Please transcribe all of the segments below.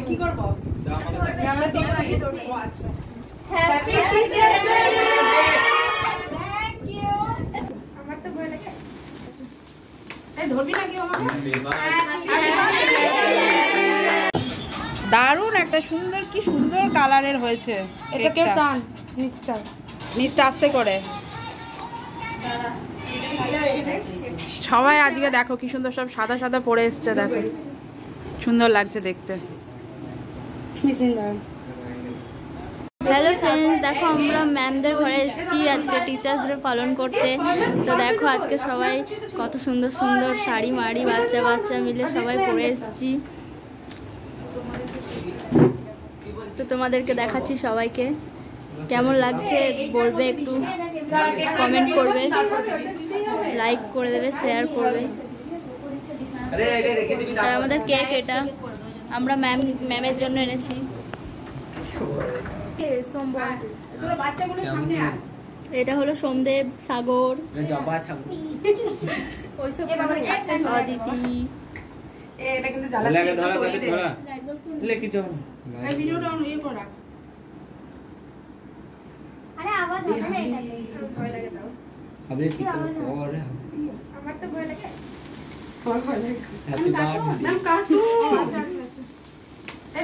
কি করব? আমরা দিচ্ছি। আচ্ছা happy teachers day. Thank you. আমার তো ভয় লাগে। এই ধরবি নাকি আমাকে? দারুণ একটা সুন্দর, কি সুন্দর কালারের হয়েছে। এটাকে টান নিচটা আস্তে করে। সবাই আজকে দেখো কি সুন্দর সব সাদা সাদা পরে এসছে, দেখো সুন্দর লাগছে দেখতে। হ্যালো ফ্রেন্ডস, দেখো আমরা ম্যামদের ঘরে এসেছি আজকে টিচার্স ডে পালন করতে। তো দেখো আজকে সবাই কত সুন্দর সুন্দর শাড়ি মাড়ি বাচ্চা বাচ্চা মিলে সবাই পরে এসেছি। তো তোমাদেরকে দেখাচ্ছি সবাইকে, কেমন লাগছে বলবে, একটু কমেন্ট করবে, লাইক করে দেবে, শেয়ার করবে। আর আমাদের কেক এটা আমরা ম্যামের জন্য এনেছি। এটা হলো সোমদেব, সাগর,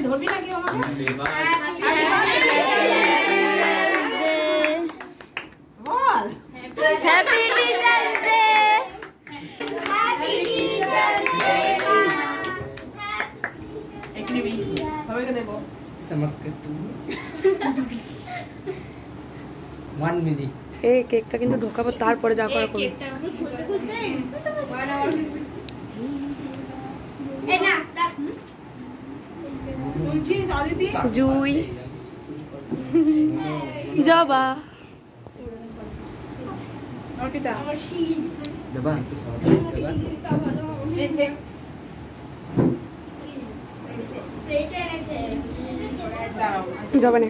ধরবি নাকি আমাকে? বল হ্যাপি টিচার্স ডে। সবাইকে দেবো। এই কেকটা কিন্তু ঢোকাবো, তারপরে যা করা করবো। জুই, জবা, জবা নে।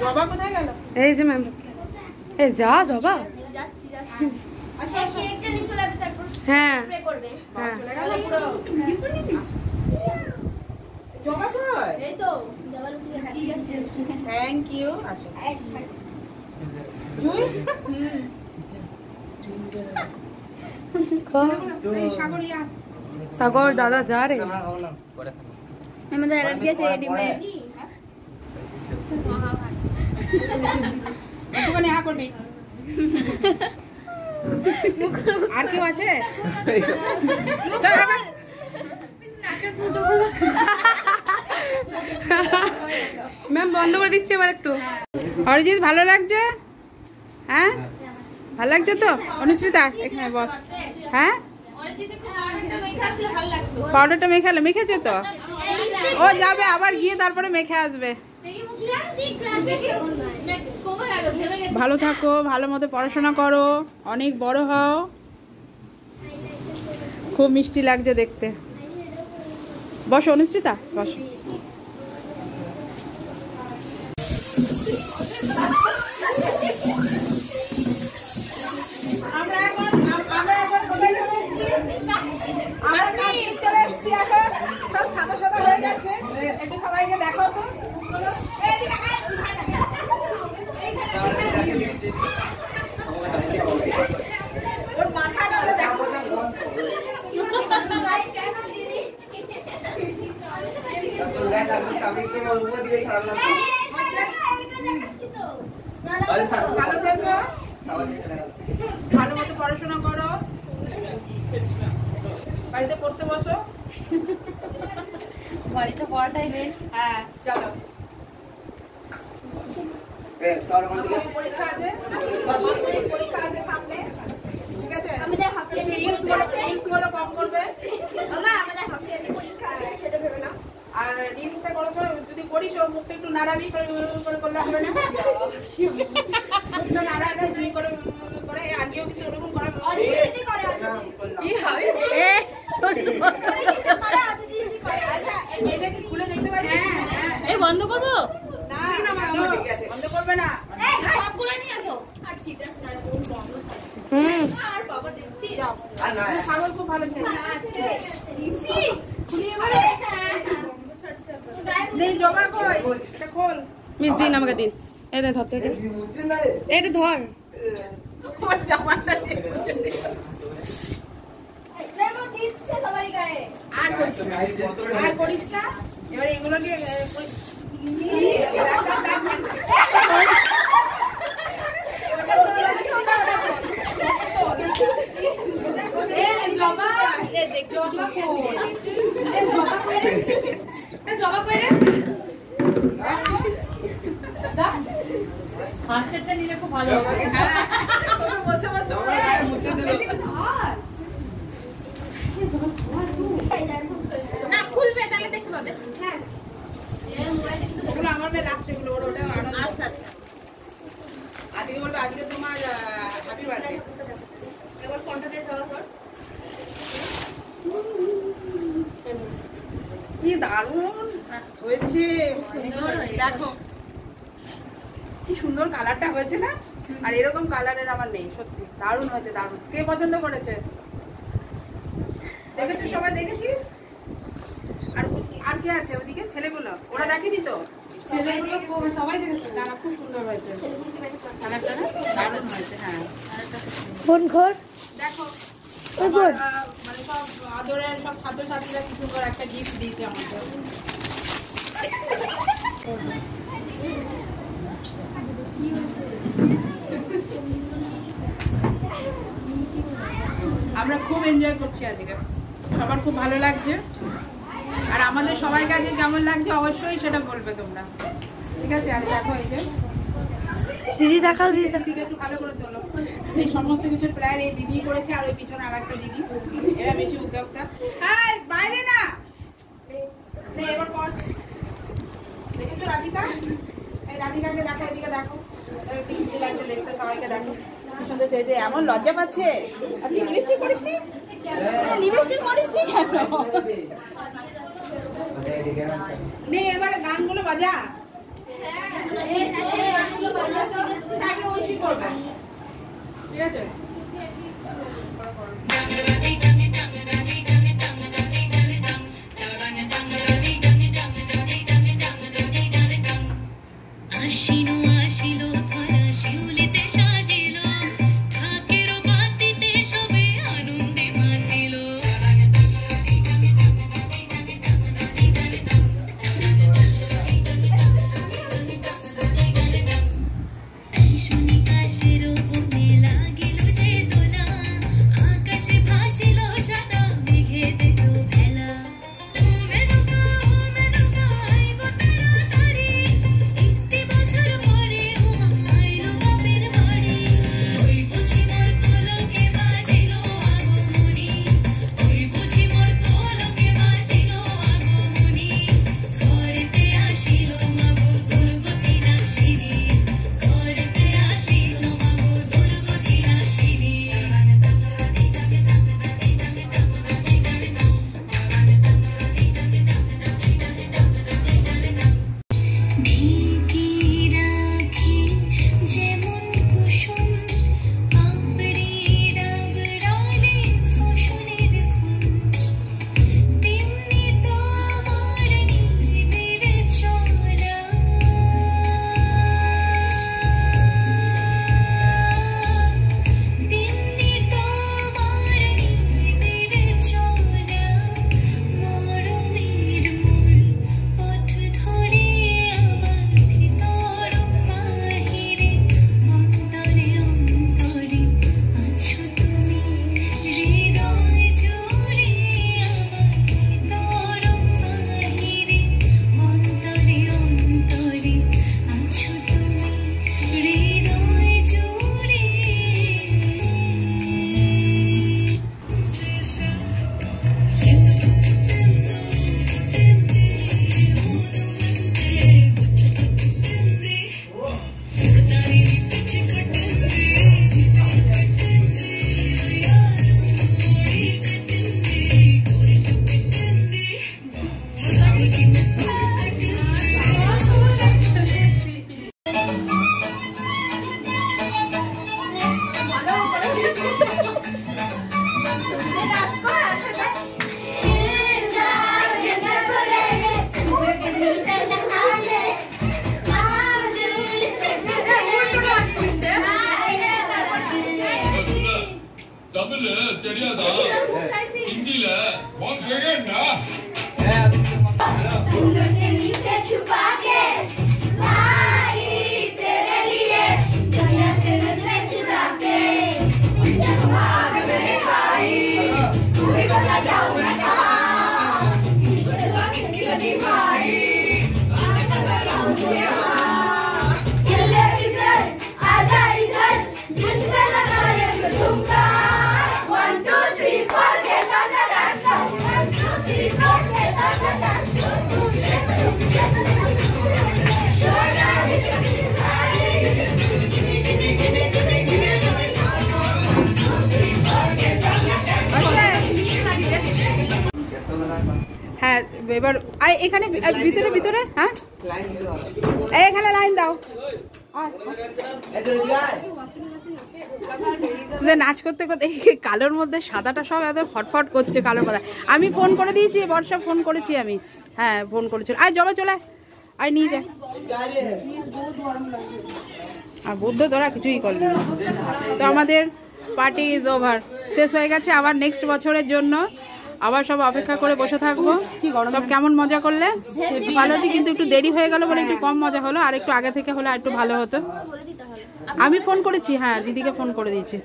জবা কোথায় গেল? এই যে ম্যাম, এই যা জবা। হ্যাঁ হ্যাঁ, থ্যাংক ইউ। সাগর দাদা যা রে। আমাদের অ্যালার্জি আছে ডিমে। একটুখানি হা করবি। আর কেউ আছে? ম্যাম বন্ধ করে দিচ্ছি এবার একটু। অরিজিৎ ভালো লাগছে? হ্যাঁ ভালো লাগছে তো? অনুশ্রিতা এখানে বস। হ্যাঁ পাউডারটা মেখেছে তো? ও যাবে আবার গিয়ে তারপরে মেখে আসবে। ভালো থাকো, ভালো মতো পড়াশোনা করো, অনেক বড় হও। খুব মিষ্টি লাগছে দেখতে। বসো অনুশ্রিতা, বসো। আমরা এখন কোথায় চলে এসেছি? এখন সব সাদা সাদা হয়ে গেছে। একটু সবাইকে দেখাও তো। ওর মাথাটা দেখো। ভালো থেকো, ভালো মতো পড়াশোনা করো, বাড়িতে পড়তে বসো। বাড়িতে পড়াটাই নেই। হ্যাঁ চলো। পরীক্ষা আছে সামনে, ঠিক আছে? আমাদের হাফ ইয়ারলি রিলসগুলো কম করবে। মামা আমাদের হাফ ইয়ারলি পরীক্ষা আছে, সেটা ভেবে নাও। আর রিলসটা করার সময় যদি করিস ওর মুখটা একটু নাড়াবি করে করলে হবে না। মুখটা নাড়াটা দুই করে করে আগেও কিন্তু ওরকম করা কি হবে? আচ্ছা এটা কি খুলে দেখতে পারি? এই বন্ধ করবো না বন্ধ করবে না। সবগুলো নিয়ে আসো। আর ঠিক ছাগল খুব ভালো ছেলে জমা কই এটা খোল মিস দিন আমাকে দিন এটা ধর এটা ধর আমার জামাটা আর করিস না এবার এগুলোকে জমা করে হাসতে নিলে খুব ভালো হবে বসে বসে মুছে দিল না খুলবে তাহলে দেখতে পাবে হ্যাঁ এগুলো আমার মেয়ে লাগছে এগুলো ওর ওটা আচ্ছা আচ্ছা আজকে বলবো আজকে তোমার হ্যাপি বার্থডে এবার কোনটা দিয়ে জমা কর কি দারুণ হয়েছে দেখো কি সুন্দর কালারটা হয়েছে না আর এরকম কালারের আমার নেই সত্যি দারুণ হয়েছে দারুণ কে পছন্দ করেছে দেখেছো সবাই দেখেছিস আর আর কে আছে ওদিকে ছেলেগুলো ওরা দেখেনি তো ছেলেগুলো সবাই দেখেছে না খুব সুন্দর হয়েছে কালারটা না দারুণ হয়েছে হ্যাঁ কোন ঘর দেখো মানে সব আদরের সব ছাত্রছাত্রীরা কিছু করে একটা গিফট দিয়েছে আমাকে আমরা খুব এনজয় করছি আজকে সবার খুব ভালো লাগছে আর আমাদের সবাইকে আজকে কেমন লাগছে অবশ্যই সেটা বলবে তোমরা ঠিক আছে আর দেখো এই যে দিদি দেখাও দিদি দিদিকে একটু ভালো করে তোলো এই সমস্ত কিছুর প্ল্যান এই দিদি করেছে আর ওই পিছনে আর একটা দিদি এরা বেশি উদ্যোক্তা বাইরে না এবার পর দেখেছো রাধিকা এই রাধিকাকে দেখো এদিকে দেখো দেখতে সবাইকে দেখো সুন্দর যে এমন লজ্জা পাচ্ছে আর তুই লিপস্টিক করিস নি লিপস্টিক করিস নি কেন নে এবার গানগুলো বাজা তাকে ওইসি করবে ঠিক আছে আকাশে ভাসিল হ্যাঁ এবার এখানে ভিতরে ভিতরে হ্যাঁ এখানে লাইন দাও। নাচ করতে করতে কালোর মধ্যে সাদাটা সব এত ফটফট করছে কালোর মধ্যে। আমি ফোন করে দিয়েছি, বর্ষা ফোন করেছি আমি। হ্যাঁ ফোন করেছিল। আয় জবা চলে আয় নিয়ে যা। আর বুদ্ধ তোরা কিছুই করলি না। তো আমাদের পার্টি ইজ ওভার, শেষ হয়ে গেছে। আবার নেক্সট বছরের জন্য আবার সব অপেক্ষা করে বসে থাকবো। সব কেমন মজা করলে? ভালো হচ্ছে, কিন্তু একটু দেরি হয়ে গেল বলে একটু কম মজা হলো। আর একটু আগে থেকে হলে আর একটু ভালো হতো। আমি ফোন করেছি, হ্যাঁ দিদিকে ফোন করে দিয়েছি।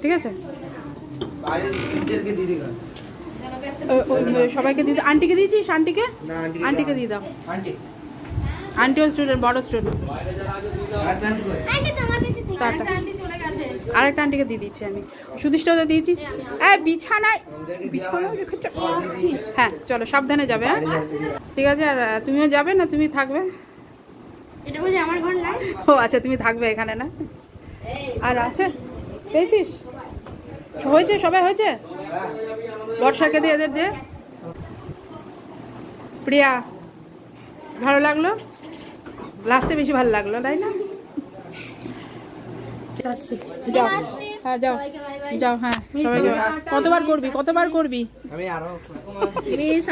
ঠিক আছে সবাইকে দিদি। আন্টিকে দিয়েছিস? আন্টিকে দিয়ে দাও। আন্টিও স্টুডেন্ট, বড় স্টুডেন্ট। টাটা। আরেকটা আন্টিকে দিয়ে দিচ্ছি আমি। সুদিষ্টাও দিয়েছি। বিছানায় হ্যাঁ চলো সাবধানে যাবে। হ্যাঁ ঠিক আছে। আর তুমিও যাবে না? তুমি থাকবে? ও আচ্ছা তুমি থাকবে এখানে না? আর আছে পেয়েছিস? হয়েছে সবাই হয়েছে? বর্ষাকে দিয়ে এদের দিয়ে। প্রিয়া ভালো লাগলো? লাস্টে বেশি ভালো লাগলো তাই না? যাও হ্যাঁ যাও যাও। হ্যাঁ সবাইকে কতবার করবি?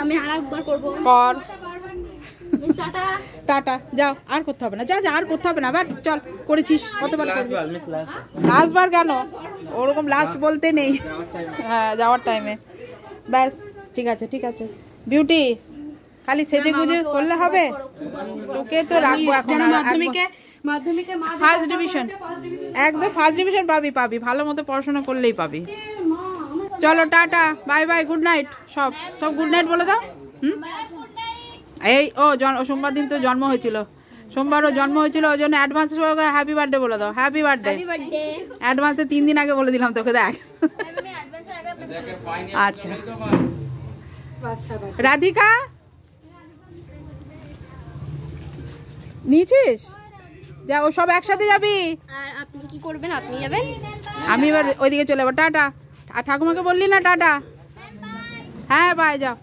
আমি আরেকবার করব। কর। টাটা। যাও, আর করতে হবে না। যা আর করতে হবে না। বাট চল, করেছিস কতবার করবি? লাস্টবার কেন? ওরকম লাস্ট বলতে নেই। হ্যাঁ যাওয়ার টাইমে। ব্যাস ঠিক আছে। বিউটি খালি সেজে গুজে করলে হবে? তোকে তো রাখবো এখন। মাধ্যমিকে ফার্স্ট ডিভিশন, একদম ফার্স্ট ডিভিশন পাবি। ভালো মতো পড়াশোনা করলেই পাবি। চলো tata, bye bye, good night. সব গুড নাইট বলে দাও। এই সোমবার দিন তো জন্ম হয়েছিল, ওই জন্য অ্যাডভান্স হ্যাপি বার্থডে বলে দাও। হ্যাপি বার্থডে অ্যাডভান্সে 3 দিন আগে বলে দিলাম তোকে। দেখ আচ্ছা রাধিকা নিয়েছিস? যা, ও সব একসাথে যাবি। আর আপনি কি করবেন? আপনি যাবেন? আমি এবার ওইদিকে চলে যাবো। টাটা। আর ঠাকুমাকে বললি না টাটা? হ্যাঁ বাই, যাও।